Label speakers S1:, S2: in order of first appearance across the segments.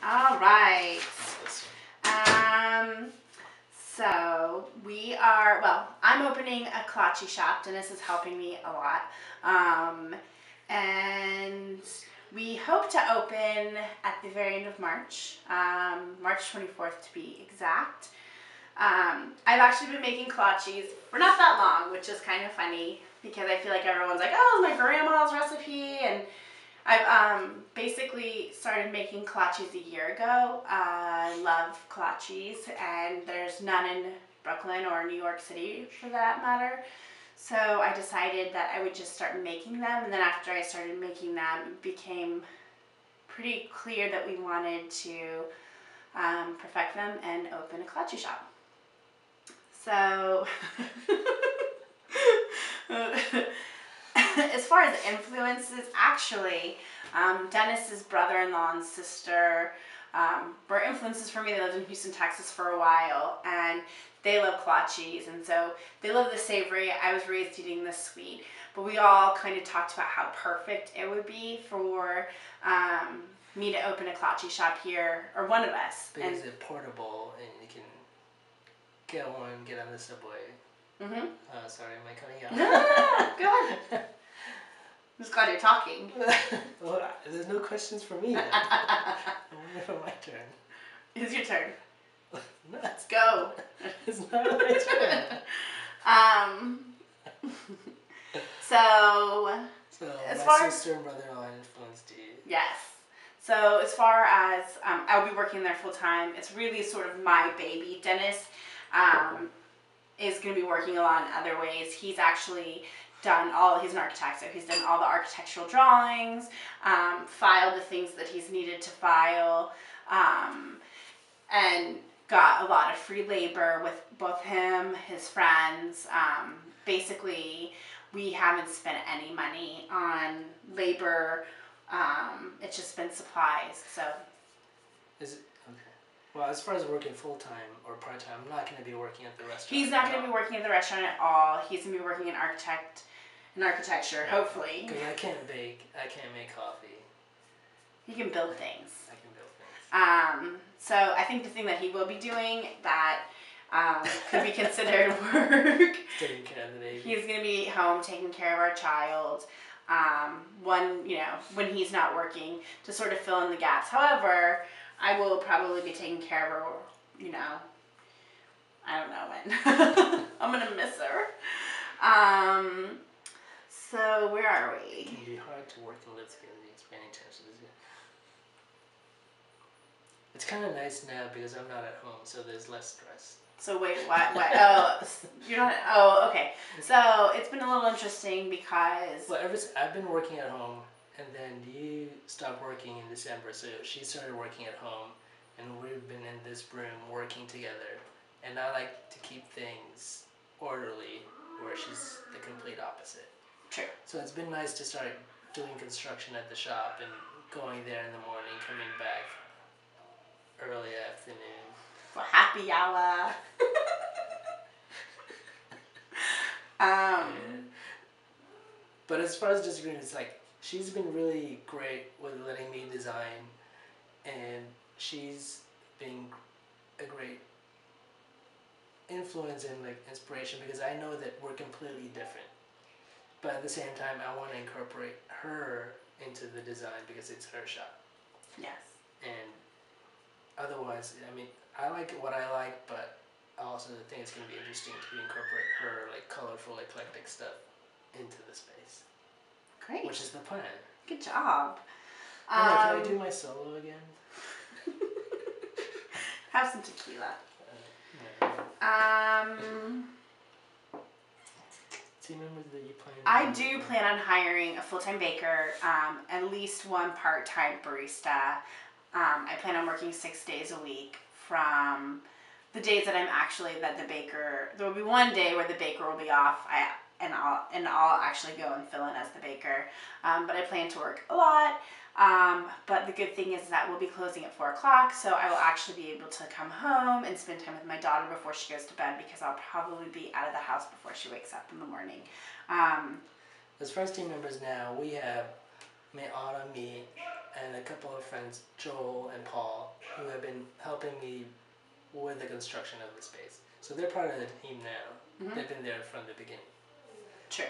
S1: All right. Um, so we are, well, I'm opening a kolache shop. Dennis is helping me a lot. And we hope to open at the very end of March, March 24th to be exact. I've actually been making kolaches for not that long, which is kind of funny because I feel like everyone's like, oh, it's my grandma's recipe, and I've basically started making kolaches a year ago. I love kolaches, and there's none in Brooklyn or New York City for that matter. So I decided that I would just start making them, and then after I started making them, it became pretty clear that we wanted to perfect them and open a kolache shop. So, as far as influences, actually, Dennis's brother-in-law and sister were influences for me. They lived in Houston, Texas for a while, and they love kolaches, and so they love the savory. I was raised eating the sweet, but we all kind of talked about how perfect it would be for me to open a kolache shop here, or one of us.
S2: Because it's portable, and you can get on the subway.
S1: Mm-hmm.
S2: Sorry, am I cutting you off?
S1: No, go ahead. I'm just glad you're talking.
S2: Well, there's no questions for me then. I'm waiting for my turn.
S1: It's your turn.
S2: No,
S1: Let's go.
S2: it's not my turn.
S1: So as
S2: my
S1: far
S2: sister and brother-in-law influenced you.
S1: yes. So as far as I'll be working there full time, it's really sort of my baby. Dennis is going to be working a lot in other ways. He's actually he's an architect, so he's done all the architectural drawings, filed the things that he's needed to file, and got a lot of free labor with both him, his friends. Basically, we haven't spent any money on labor. It's just been supplies. So.
S2: Is it okay? Well, as far as working full time or part time, I'm not going to be working at the restaurant.
S1: He's not going to be working at the restaurant at all. He's going to be working in architecture, hopefully.
S2: Because I can't bake. I can't make coffee.
S1: He can build things.
S2: I can build things.
S1: So I think the thing that he will be doing that could be considered work.
S2: Taking care of the baby.
S1: He's going to be home taking care of our child. When he's not working, to sort of fill in the gaps. However, I will probably be taking care of her, I don't know when. I'm going to miss her. So where are we?
S2: It can be hard to work and live together, expanding terms of this. It's kind of nice now because I'm not at home, so there's less stress.
S1: So wait, what? Oh, you're not. Oh, okay. So it's been a little interesting because.
S2: Well, I've been working at home, and then you stopped working in December, so she started working at home, and we've been in this room working together. And I like to keep things orderly, where she's the complete opposite.
S1: True.
S2: So it's been nice to start doing construction at the shop and going there in the morning, coming back early afternoon.
S1: For happy hour.
S2: But as far as disagreeing, it's like she's been really great with letting me design, and she's been a great influence and inspiration because I know that we're completely different. But at the same time, I want to incorporate her into the design because it's her shop.
S1: Yes.
S2: And otherwise, I like what I like, but I also think it's going to be interesting to incorporate her colorful, eclectic stuff into the space.
S1: Great.
S2: Which is the plan.
S1: Good job.
S2: Can I do my solo again?
S1: Have some tequila.
S2: Team members that you plan?
S1: I do plan on hiring a full-time baker, at least one part-time barista. I plan on working 6 days a week from the days that the baker. There will be one day where the baker will be off. I'll actually go and fill in as the baker. But I plan to work a lot. But the good thing is that we'll be closing at 4 o'clock, so I will actually be able to come home and spend time with my daughter before she goes to bed because I'll probably be out of the house before she wakes up in the morning.
S2: As far as team members now, we have Autumn, me, and a couple of friends, Joel and Paul, who have been helping me with the construction of the space. So they're part of the team now.
S1: Mhm.
S2: They've been there from the beginning.
S1: True.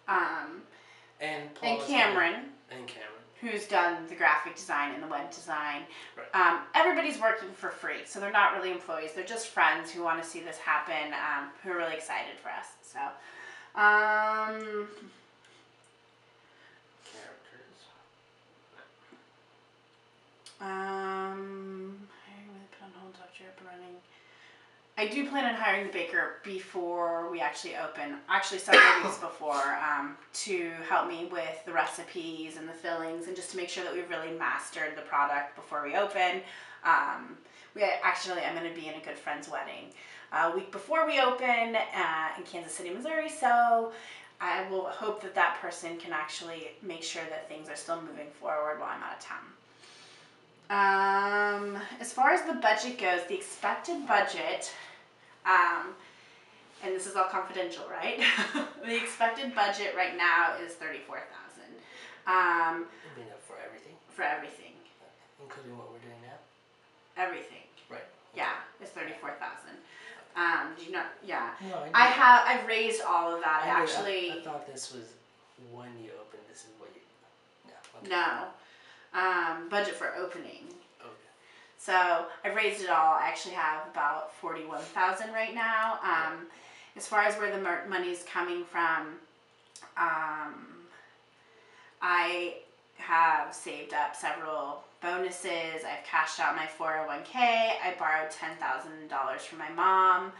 S2: And Paul
S1: And Cameron,
S2: Cameron,
S1: who's done the graphic design and the web design.
S2: right.
S1: Everybody's working for free, so they're not really employees. They're just friends who want to see this happen, who are really excited for us. So,
S2: Characters.
S1: hiring with put on hold after up and running. I do plan on hiring the baker before we actually open, actually several weeks before, to help me with the recipes and the fillings and just to make sure that we've really mastered the product before we open. I'm going to be in a good friend's wedding a week before we open in Kansas City, Missouri, so I will hope that that person can actually make sure that things are still moving forward while I'm out of town. As far as the budget goes, the expected budget, and this is all confidential, right? The expected budget right now is $34,000.
S2: You mean for everything?
S1: For everything.
S2: Including what we're doing now?
S1: Everything.
S2: Right.
S1: Yeah, it's $34,000. Do you not? Yeah.
S2: No,
S1: I've raised all of that.
S2: I thought this was when you opened. This is what you. No. Okay.
S1: No. Budget for opening.
S2: Okay.
S1: So I've raised it all. I actually have about $41,000 right now. As far as where the money's coming from, I have saved up several bonuses. I've cashed out my 401k. I borrowed $10,000 from my mom,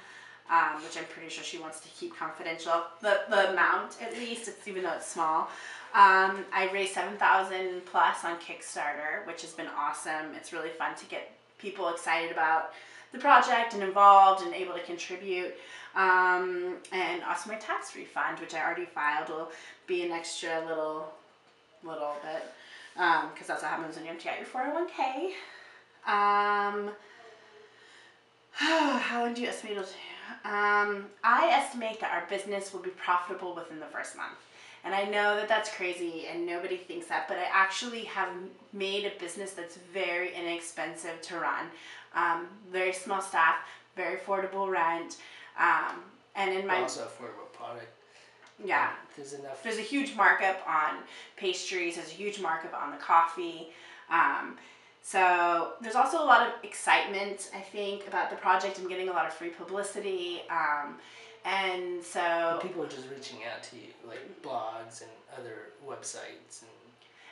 S1: which I'm pretty sure she wants to keep confidential. The amount, at least, even though it's small. I raised $7,000 plus on Kickstarter, which has been awesome. It's really fun to get people excited about the project and involved and able to contribute. And also my tax refund, which I already filed, will be an extra little bit, because that's what happens when you empty out your 401k. How would you estimate it? I estimate that our business will be profitable within the first month. And I know that that's crazy and nobody thinks that, but I actually have made a business that's very inexpensive to run. Very small staff, very affordable rent, and in my...
S2: Also affordable product.
S1: Yeah.
S2: There's enough.
S1: There's a huge markup on pastries. There's a huge markup on the coffee. So there's also a lot of excitement, I think, about the project. I'm getting a lot of free publicity. And so...
S2: People are just reaching out to you, like blogs and other websites.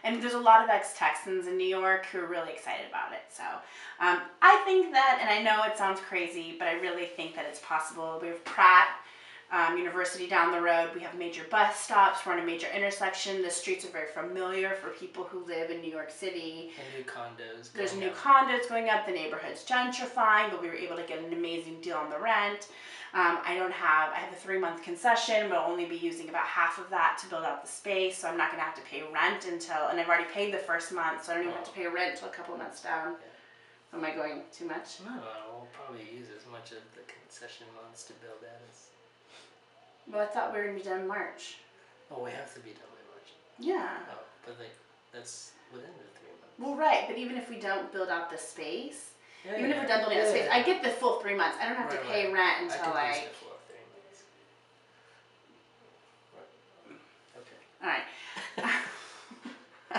S1: And there's a lot of ex-Texans in New York who are really excited about it. So I think that, and I know it sounds crazy, but I really think that it's possible. We have Pratt University down the road. We have major bus stops. We're on a major intersection. The streets are very familiar for people who live in New York City.
S2: And new condos.
S1: There's new condos going up. The neighborhood's gentrifying, but we were able to get an amazing deal on the rent. I have a 3-month concession, but I'll only be using about half of that to build out the space, so I'm not going to have to pay rent and I've already paid the first month, so I don't even have to pay rent until a couple of months down. Yeah. Am I going too much?
S2: No, we'll probably use as much of the concession months to build that as...
S1: Well, I thought we were going to be done in March.
S2: Oh, we have to be done by March.
S1: Yeah.
S2: Oh, but that's within the 3 months.
S1: Well, right, but even if we don't build out the space...
S2: Yeah,
S1: even if we're done building the space, I get the full 3 months. I don't have to pay rent until
S2: I could use the full 3 months. Right.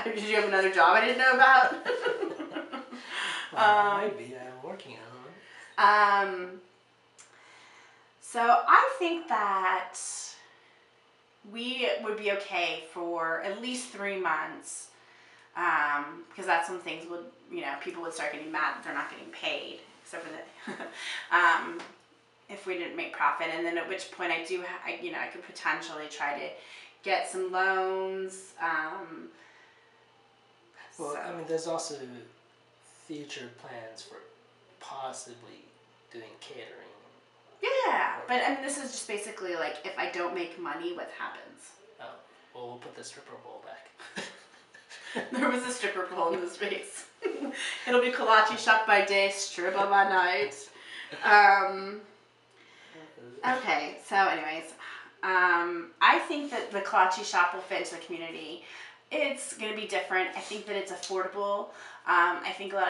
S2: Okay.
S1: Did you have another job I didn't know about?
S2: Maybe I'm working on it.
S1: So I think that we would be okay for at least 3 months. Because that's when things would, people would start getting mad that they're not getting paid, except for the, if we didn't make profit, and then at which point I could potentially try to get some loans.
S2: There's also future plans for possibly doing catering.
S1: Yeah, but this is just basically like, if I don't make money, what happens?
S2: Oh, well, we'll put the stripper pole back.
S1: There was a stripper pole in the space. It'll be kolache shop by day, stripper by night. Okay, so anyways, I think that the kolache shop will fit into the community. it's going to be different. I think that it's affordable. I think a lot